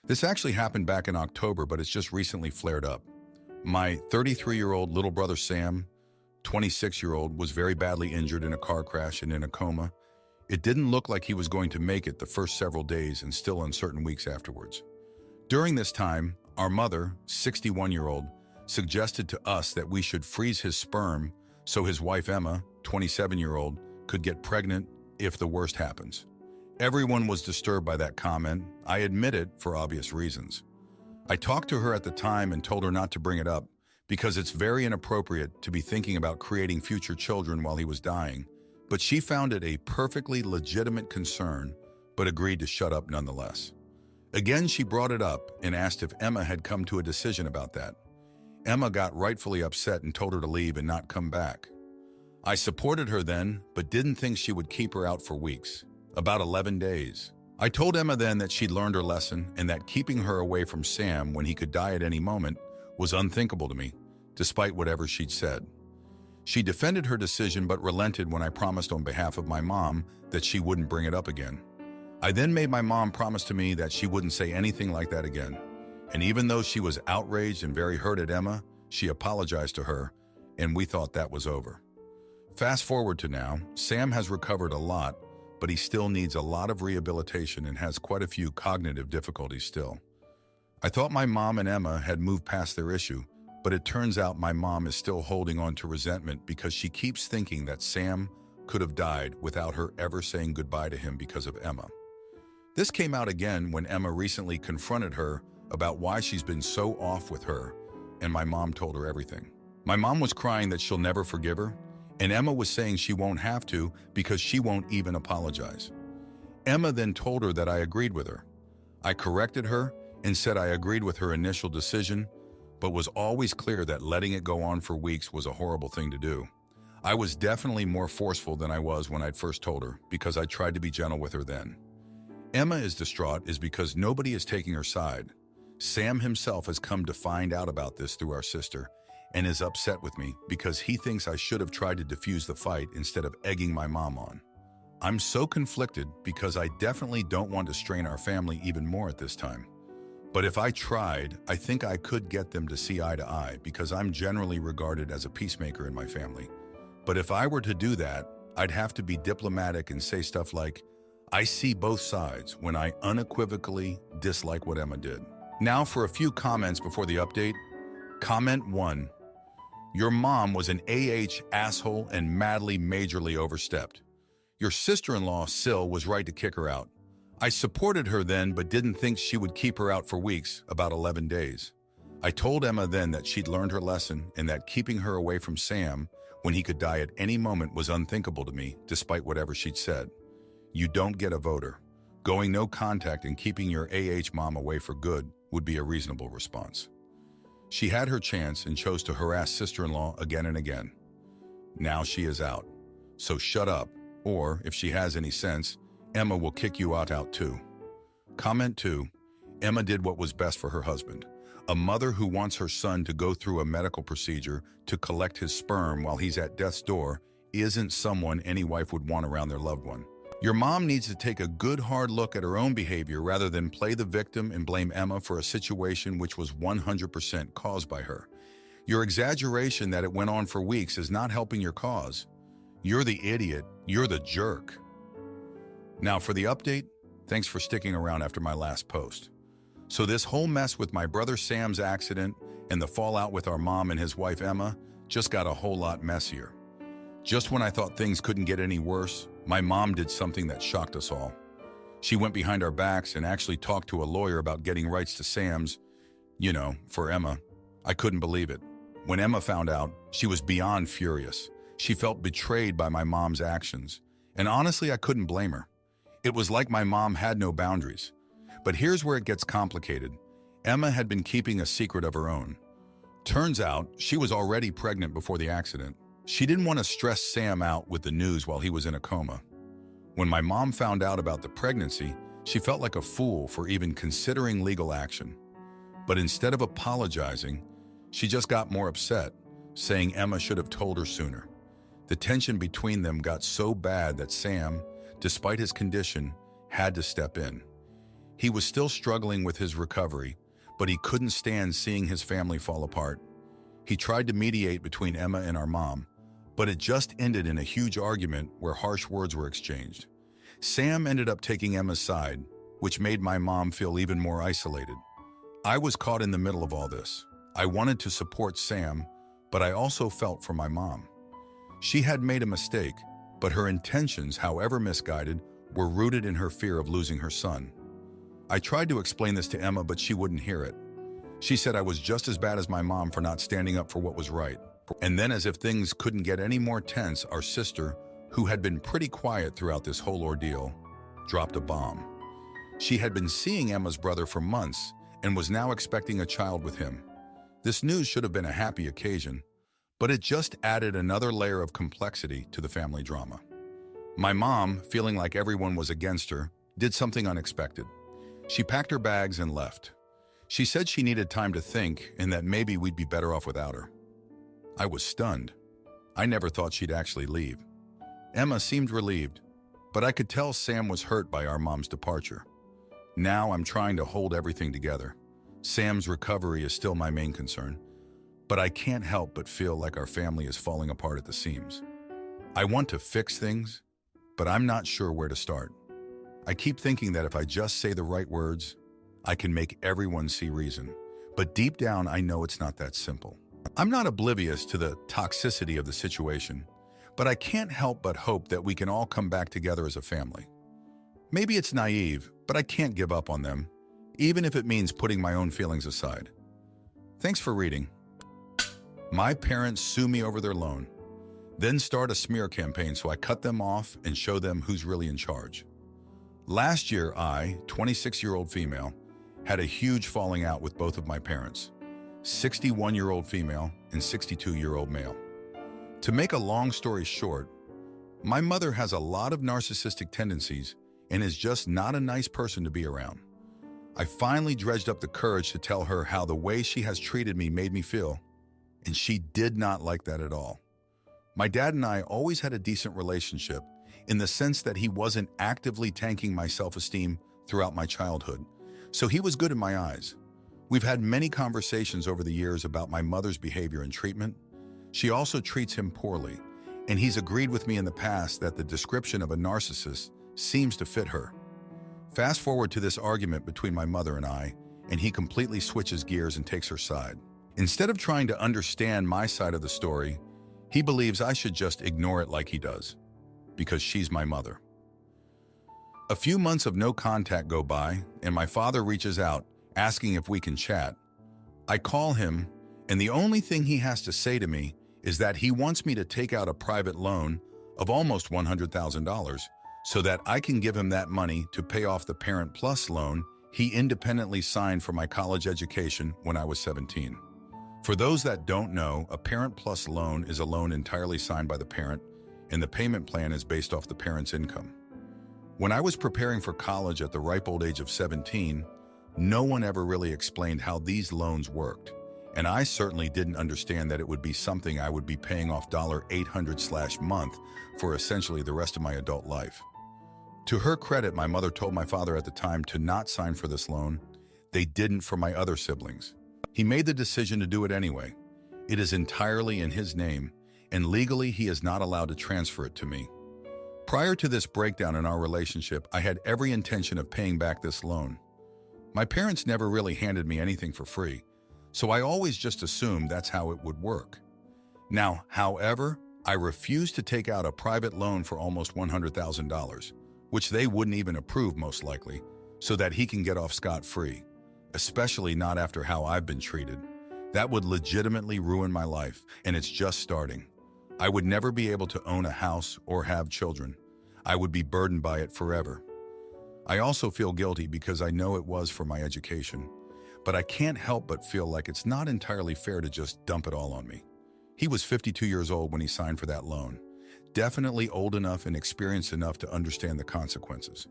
This actually happened back in October, but it's just recently flared up. My 33-year-old little brother Sam, 26-year-old, was very badly injured in a car crash and in a coma. It didn't look like he was going to make it the first several days and still uncertain weeks afterwards. During this time, our mother, 61-year-old, suggested to us that we should freeze his sperm so his wife Emma, 27-year-old, could get pregnant if the worst happens. Everyone was disturbed by that comment. I admit it for obvious reasons. I talked to her at the time and told her not to bring it up because it's very inappropriate to be thinking about creating future children while he was dying, but she found it a perfectly legitimate concern, but agreed to shut up nonetheless. Again, she brought it up and asked if Emma had come to a decision about that. Emma got rightfully upset and told her to leave and not come back. I supported her then, but didn't think she would keep her out for weeks, about 11 days. I told Emma then that she'd learned her lesson and that keeping her away from Sam when he could die at any moment was unthinkable to me, despite whatever she'd said. She defended her decision but relented when I promised on behalf of my mom that she wouldn't bring it up again. I then made my mom promise to me that she wouldn't say anything like that again. And even though she was outraged and very hurt at Emma, she apologized to her, and we thought that was over. Fast forward to now, Sam has recovered a lot, but he still needs a lot of rehabilitation and has quite a few cognitive difficulties still. I thought my mom and Emma had moved past their issue, but it turns out my mom is still holding on to resentment because she keeps thinking that Sam could have died without her ever saying goodbye to him because of Emma. This came out again when Emma recently confronted her about why she's been so off with her, and my mom told her everything. My mom was crying that she'll never forgive her, and Emma was saying she won't have to because she won't even apologize. Emma then told her that I agreed with her. I corrected her and said I agreed with her initial decision, but was always clear that letting it go on for weeks was a horrible thing to do. I was definitely more forceful than I was when I'd first told her because I tried to be gentle with her then. Emma is distraught is because nobody is taking her side. Sam himself has come to find out about this through our sister and is upset with me because he thinks I should have tried to defuse the fight instead of egging my mom on. I'm so conflicted because I definitely don't want to strain our family even more at this time. But if I tried, I think I could get them to see eye to eye because I'm generally regarded as a peacemaker in my family. But if I were to do that, I'd have to be diplomatic and say stuff like, I see both sides when I unequivocally dislike what Emma did. Now for a few comments before the update. Comment 1. Your mom was an asshole and madly majorly overstepped. Your sister-in-law, Sil, was right to kick her out. I supported her then but didn't think she would keep her out for weeks, about 11 days. I told Emma then that she'd learned her lesson and that keeping her away from Sam when he could die at any moment was unthinkable to me, despite whatever she'd said. You don't get a voter. Going no contact and keeping your mom away for good would be a reasonable response. She had her chance and chose to harass sister-in-law again and again. Now she is out. So shut up, or if she has any sense, Emma will kick you out too. Comment 2. Emma did what was best for her husband. A mother who wants her son to go through a medical procedure to collect his sperm while he's at death's door isn't someone any wife would want around their loved one. Your mom needs to take a good hard look at her own behavior rather than play the victim and blame Emma for a situation which was 100% caused by her. Your exaggeration that it went on for weeks is not helping your cause. You're the idiot. You're the jerk. Now for the update, thanks for sticking around after my last post. So this whole mess with my brother Sam's accident and the fallout with our mom and his wife Emma just got a whole lot messier. Just when I thought things couldn't get any worse, my mom did something that shocked us all. She went behind our backs and actually talked to a lawyer about getting rights to Sam's, for Emma. I couldn't believe it. When Emma found out, she was beyond furious. She felt betrayed by my mom's actions. And honestly, I couldn't blame her. It was like my mom had no boundaries. But here's where it gets complicated. Emma had been keeping a secret of her own. Turns out, she was already pregnant before the accident. She didn't want to stress Sam out with the news while he was in a coma. When my mom found out about the pregnancy, she felt like a fool for even considering legal action. But instead of apologizing, she just got more upset, saying Emma should have told her sooner. The tension between them got so bad that Sam, despite his condition, had to step in. He was still struggling with his recovery, but he couldn't stand seeing his family fall apart. He tried to mediate between Emma and our mom, but it just ended in a huge argument where harsh words were exchanged. Sam ended up taking Emma's side, which made my mom feel even more isolated. I was caught in the middle of all this. I wanted to support Sam, but I also felt for my mom. She had made a mistake, but her intentions, however misguided, were rooted in her fear of losing her son. I tried to explain this to Emma, but she wouldn't hear it. She said I was just as bad as my mom for not standing up for what was right. And then, as if things couldn't get any more tense, our sister, who had been pretty quiet throughout this whole ordeal, dropped a bomb. She had been seeing Emma's brother for months and was now expecting a child with him. This news should have been a happy occasion, but it just added another layer of complexity to the family drama. My mom, feeling like everyone was against her, did something unexpected. She packed her bags and left. She said she needed time to think and that maybe we'd be better off without her. I was stunned. I never thought she'd actually leave. Emma seemed relieved, but I could tell Sam was hurt by our mom's departure. Now I'm trying to hold everything together. Sam's recovery is still my main concern, but I can't help but feel like our family is falling apart at the seams. I want to fix things, but I'm not sure where to start. I keep thinking that if I just say the right words, I can make everyone see reason. But deep down, I know it's not that simple. I'm not oblivious to the toxicity of the situation, but I can't help but hope that we can all come back together as a family. Maybe it's naive, but I can't give up on them, even if it means putting my own feelings aside. Thanks for reading. My parents sue me over their loan, then start a smear campaign so I cut them off and show them who's really in charge. Last year, I, 26-year-old female, had a huge falling out with both of my parents, 61-year-old female and 62-year-old male. To make a long story short, my mother has a lot of narcissistic tendencies and is just not a nice person to be around. I finally dredged up the courage to tell her how the way she has treated me made me feel, and she did not like that at all. My dad and I always had a decent relationship in the sense that he wasn't actively tanking my self-esteem throughout my childhood, so he was good in my eyes. We've had many conversations over the years about my mother's behavior and treatment. She also treats him poorly, and he's agreed with me in the past that the description of a narcissist seems to fit her. Fast forward to this argument between my mother and I, and he completely switches gears and takes her side. Instead of trying to understand my side of the story, he believes I should just ignore it like he does, because she's my mother. A few months of no contact go by, and my father reaches out, asking if we can chat. I call him, and the only thing he has to say to me is that he wants me to take out a private loan of almost $100,000 so that I can give him that money to pay off the Parent Plus loan he independently signed for my college education when I was 17. For those that don't know, a Parent Plus loan is a loan entirely signed by the parent, and the payment plan is based off the parent's income. When I was preparing for college at the ripe old age of 17, no one ever really explained how these loans worked, and I certainly didn't understand that it would be something I would be paying off $800/month for essentially the rest of my adult life. To her credit, my mother told my father at the time to not sign for this loan. They didn't for my other siblings. He made the decision to do it anyway. It is entirely in his name, and legally he is not allowed to transfer it to me. Prior to this breakdown in our relationship, I had every intention of paying back this loan. My parents never really handed me anything for free, so I always just assumed that's how it would work. Now, however, I refused to take out a private loan for almost $100,000, which they wouldn't even approve most likely, so that he can get off scot-free, especially not after how I've been treated. That would legitimately ruin my life, and it's just starting. I would never be able to own a house or have children. I would be burdened by it forever. I also feel guilty because I know it was for my education, but I can't help but feel like it's not entirely fair to just dump it all on me. He was 52 years old when he signed for that loan, definitely old enough and experienced enough to understand the consequences.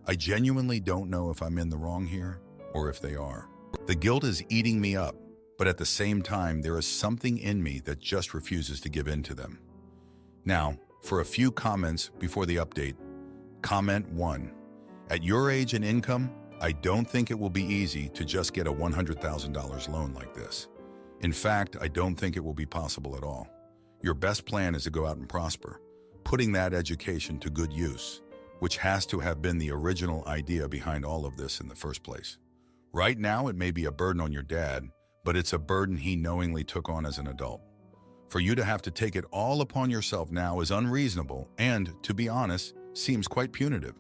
I genuinely don't know if I'm in the wrong here or if they are. The guilt is eating me up, but at the same time, there is something in me that just refuses to give in to them. Now, for a few comments before the update. Comment 1. At your age and income, I don't think it will be easy to just get a $100,000 loan like this. In fact, I don't think it will be possible at all. Your best plan is to go out and prosper, putting that education to good use, which has to have been the original idea behind all of this in the first place. Right now, it may be a burden on your dad, but it's a burden he knowingly took on as an adult. For you to have to take it all upon yourself now is unreasonable and, to be honest, seems quite punitive.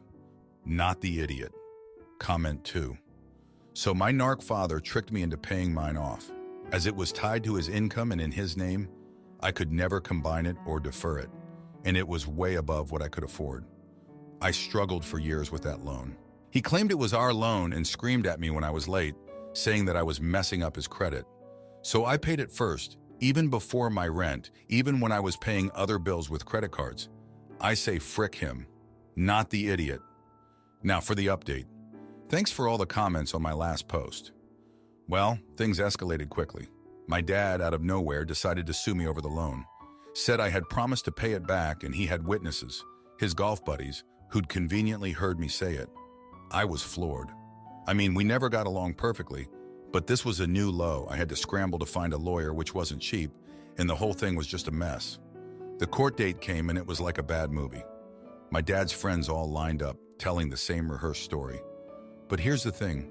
Not the idiot. Comment 2. So my narc father tricked me into paying mine off. As it was tied to his income and in his name, I could never combine it or defer it, and it was way above what I could afford. I struggled for years with that loan. He claimed it was our loan and screamed at me when I was late, saying that I was messing up his credit. So I paid it first, even before my rent, even when I was paying other bills with credit cards. I say frick him, not the idiot. Now for the update. Thanks for all the comments on my last post. Well, things escalated quickly. My dad, out of nowhere, decided to sue me over the loan. Said I had promised to pay it back and he had witnesses, his golf buddies, who'd conveniently heard me say it. I was floored. I mean, we never got along perfectly, but this was a new low. I had to scramble to find a lawyer, which wasn't cheap, and the whole thing was just a mess. The court date came and it was like a bad movie. My dad's friends all lined up, telling the same rehearsed story. But here's the thing,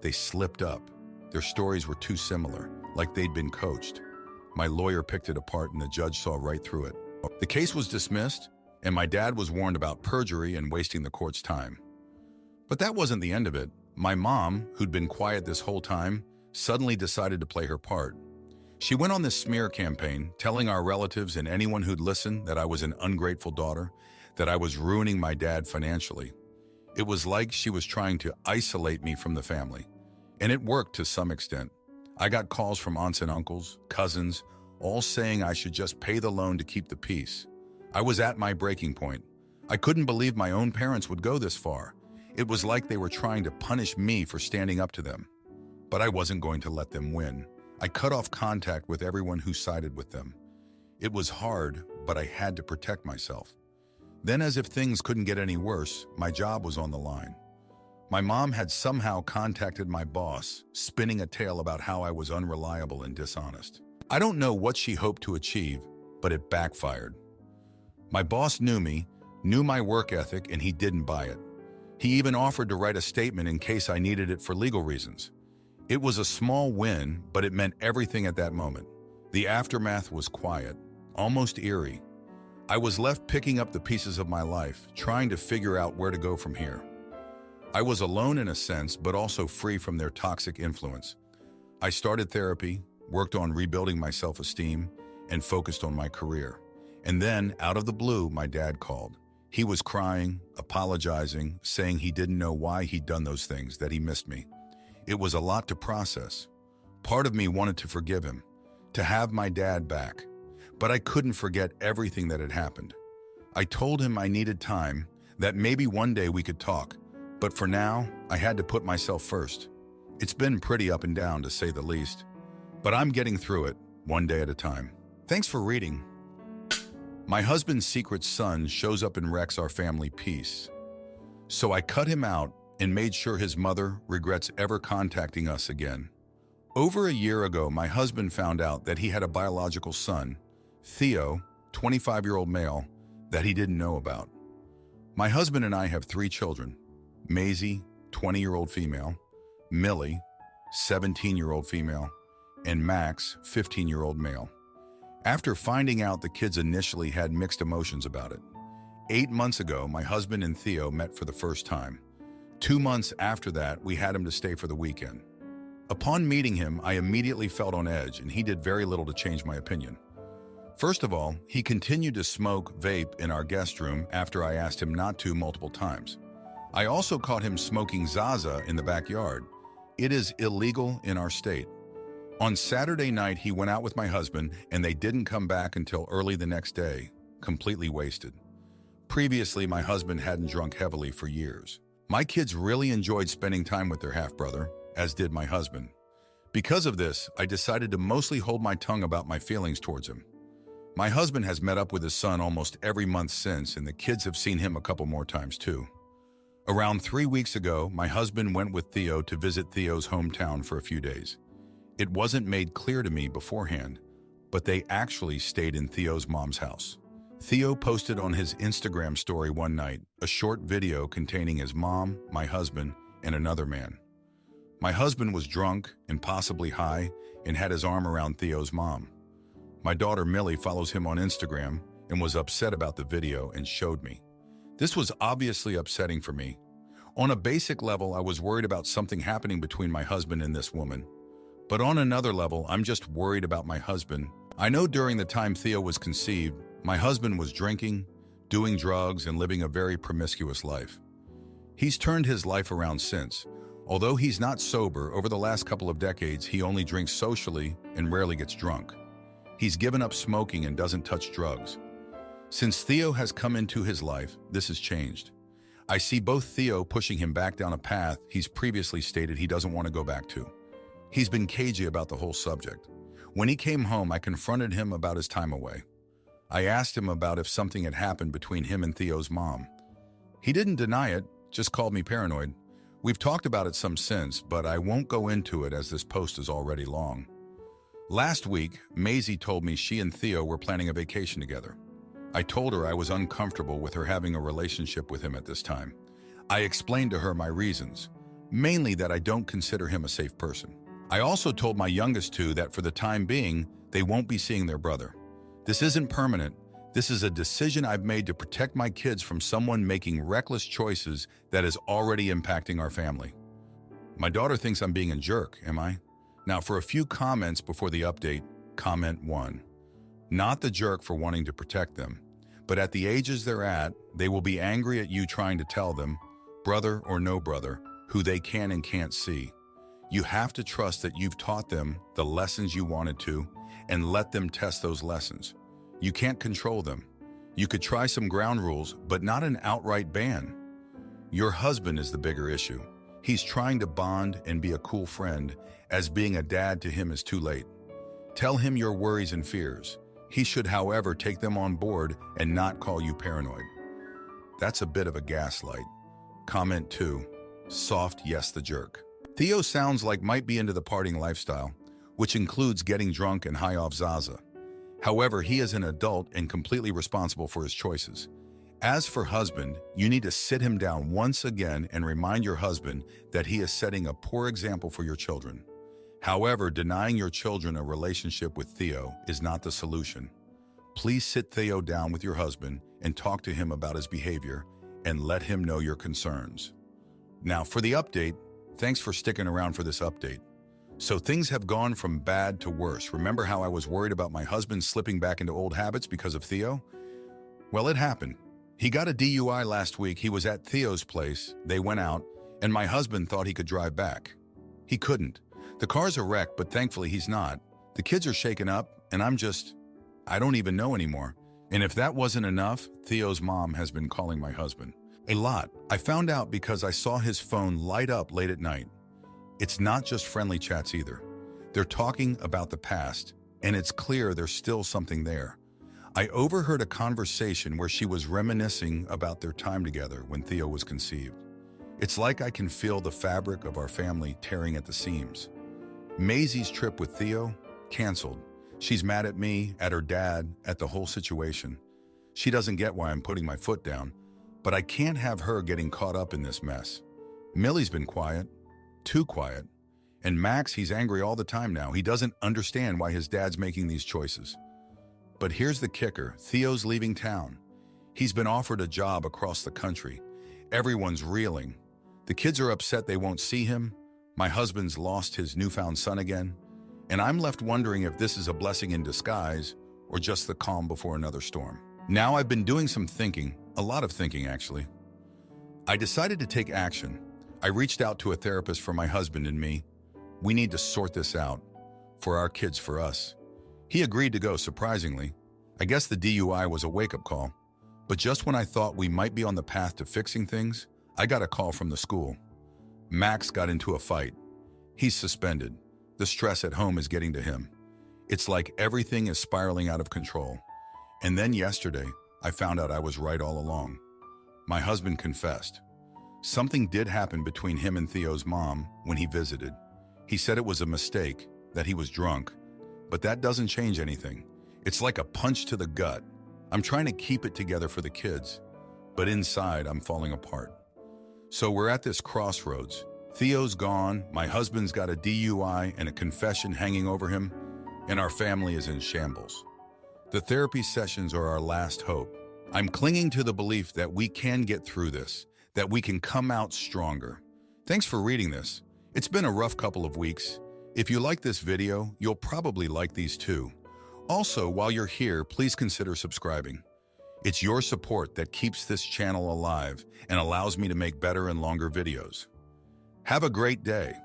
they slipped up. Their stories were too similar, like they'd been coached. My lawyer picked it apart and the judge saw right through it. The case was dismissed, and my dad was warned about perjury and wasting the court's time. But that wasn't the end of it. My mom, who'd been quiet this whole time, suddenly decided to play her part. She went on this smear campaign, telling our relatives and anyone who'd listen that I was an ungrateful daughter, that I was ruining my dad financially. It was like she was trying to isolate me from the family. And it worked to some extent. I got calls from aunts and uncles, cousins, all saying I should just pay the loan to keep the peace. I was at my breaking point. I couldn't believe my own parents would go this far. It was like they were trying to punish me for standing up to them. But I wasn't going to let them win. I cut off contact with everyone who sided with them. It was hard, but I had to protect myself. Then, as if things couldn't get any worse, my job was on the line. My mom had somehow contacted my boss, spinning a tale about how I was unreliable and dishonest. I don't know what she hoped to achieve, but it backfired. My boss knew me, knew my work ethic, and he didn't buy it. He even offered to write a statement in case I needed it for legal reasons. It was a small win, but it meant everything at that moment. The aftermath was quiet, almost eerie. I was left picking up the pieces of my life, trying to figure out where to go from here. I was alone in a sense, but also free from their toxic influence. I started therapy, worked on rebuilding my self-esteem, and focused on my career. And then, out of the blue, my dad called. He was crying, apologizing, saying he didn't know why he'd done those things, that he missed me. It was a lot to process. Part of me wanted to forgive him, to have my dad back. But I couldn't forget everything that had happened. I told him I needed time, that maybe one day we could talk. But for now, I had to put myself first. It's been pretty up and down, to say the least. But I'm getting through it, one day at a time. Thanks for reading. My husband's secret son shows up and wrecks our family peace. So I cut him out and made sure his mother regrets ever contacting us again. Over a year ago, my husband found out that he had a biological son, Theo, 25-year-old male, that he didn't know about. My husband and I have 3 children. Maisie, 20-year-old female, Millie, 17-year-old female, and Max, 15-year-old male. After finding out, the kids initially had mixed emotions about it. 8 months ago, my husband and Theo met for the first time. 2 months after that, we had him to stay for the weekend. Upon meeting him, I immediately felt on edge, and he did very little to change my opinion. First of all, he continued to smoke vape in our guest room after I asked him not to multiple times. I also caught him smoking Zaza in the backyard. It is illegal in our state. On Saturday night, he went out with my husband, and they didn't come back until early the next day, completely wasted. Previously, my husband hadn't drunk heavily for years. My kids really enjoyed spending time with their half-brother, as did my husband. Because of this, I decided to mostly hold my tongue about my feelings towards him. My husband has met up with his son almost every month since, and the kids have seen him a couple more times too. Around 3 weeks ago, my husband went with Theo to visit Theo's hometown for a few days. It wasn't made clear to me beforehand, but they actually stayed in Theo's mom's house. Theo posted on his Instagram story one night a short video containing his mom, my husband, and another man. My husband was drunk and possibly high and had his arm around Theo's mom. My daughter Millie follows him on Instagram and was upset about the video and showed me. This was obviously upsetting for me. On a basic level, I was worried about something happening between my husband and this woman. But on another level, I'm just worried about my husband. I know during the time Theo was conceived, my husband was drinking, doing drugs, and living a very promiscuous life. He's turned his life around since. Although he's not sober, over the last couple of decades, he only drinks socially and rarely gets drunk. He's given up smoking and doesn't touch drugs. Since Theo has come into his life, this has changed. I see both Theo pushing him back down a path he's previously stated he doesn't want to go back to. He's been cagey about the whole subject. When he came home, I confronted him about his time away. I asked him about if something had happened between him and Theo's mom. He didn't deny it, just called me paranoid. We've talked about it some since, but I won't go into it as this post is already long. Last week, Maisie told me she and Theo were planning a vacation together. I told her I was uncomfortable with her having a relationship with him at this time. I explained to her my reasons, mainly that I don't consider him a safe person. I also told my youngest two that for the time being, they won't be seeing their brother. This isn't permanent. This is a decision I've made to protect my kids from someone making reckless choices that is already impacting our family. My daughter thinks I'm being a jerk, am I? Now, for a few comments before the update, comment 1. Not the jerk for wanting to protect them, but at the ages they're at, they will be angry at you trying to tell them, brother or no brother, who they can and can't see. You have to trust that you've taught them the lessons you wanted to and let them test those lessons. You can't control them. You could try some ground rules, but not an outright ban. Your husband is the bigger issue. He's trying to bond and be a cool friend, as being a dad to him is too late. Tell him your worries and fears. He should, however, take them on board and not call you paranoid. That's a bit of a gaslight. Comment 2. Soft yes the jerk. Theo sounds like might be into the partying lifestyle, which includes getting drunk and high off Zaza. However, he is an adult and completely responsible for his choices. As for husband, you need to sit him down once again and remind your husband that he is setting a poor example for your children. However, denying your children a relationship with Theo is not the solution. Please sit Theo down with your husband and talk to him about his behavior and let him know your concerns. Now, for the update, thanks for sticking around for this update. So things have gone from bad to worse. Remember how I was worried about my husband slipping back into old habits because of Theo? Well, it happened. He got a DUI last week. He was at Theo's place. They went out, and my husband thought he could drive back. He couldn't. The car's a wreck, but thankfully he's not. The kids are shaken up, and I don't even know anymore. And if that wasn't enough, Theo's mom has been calling my husband. A lot. I found out because I saw his phone light up late at night. It's not just friendly chats either. They're talking about the past, and it's clear there's still something there. I overheard a conversation where she was reminiscing about their time together when Theo was conceived. It's like I can feel the fabric of our family tearing at the seams. Maisie's trip with Theo? Canceled. She's mad at me, at her dad, at the whole situation. She doesn't get why I'm putting my foot down, but I can't have her getting caught up in this mess. Millie's been quiet, too quiet. And Max, he's angry all the time now. He doesn't understand why his dad's making these choices. But here's the kicker. Theo's leaving town. He's been offered a job across the country. Everyone's reeling. The kids are upset they won't see him. My husband's lost his newfound son again. And I'm left wondering if this is a blessing in disguise or just the calm before another storm. Now I've been doing some thinking, a lot of thinking actually. I decided to take action. I reached out to a therapist for my husband and me. We need to sort this out. For our kids, for us. He agreed to go, surprisingly. I guess the DUI was a wake-up call. But just when I thought we might be on the path to fixing things, I got a call from the school. Max got into a fight. He's suspended. The stress at home is getting to him. It's like everything is spiraling out of control. And then yesterday, I found out I was right all along. My husband confessed. Something did happen between him and Theo's mom when he visited. He said it was a mistake, that he was drunk, but that doesn't change anything. It's like a punch to the gut. I'm trying to keep it together for the kids, but inside I'm falling apart. So we're at this crossroads. Theo's gone, my husband's got a DUI and a confession hanging over him, and our family is in shambles. The therapy sessions are our last hope. I'm clinging to the belief that we can get through this, that we can come out stronger. Thanks for reading this. It's been a rough couple of weeks. If you like this video, you'll probably like these too. Also, while you're here, please consider subscribing. It's your support that keeps this channel alive and allows me to make better and longer videos. Have a great day.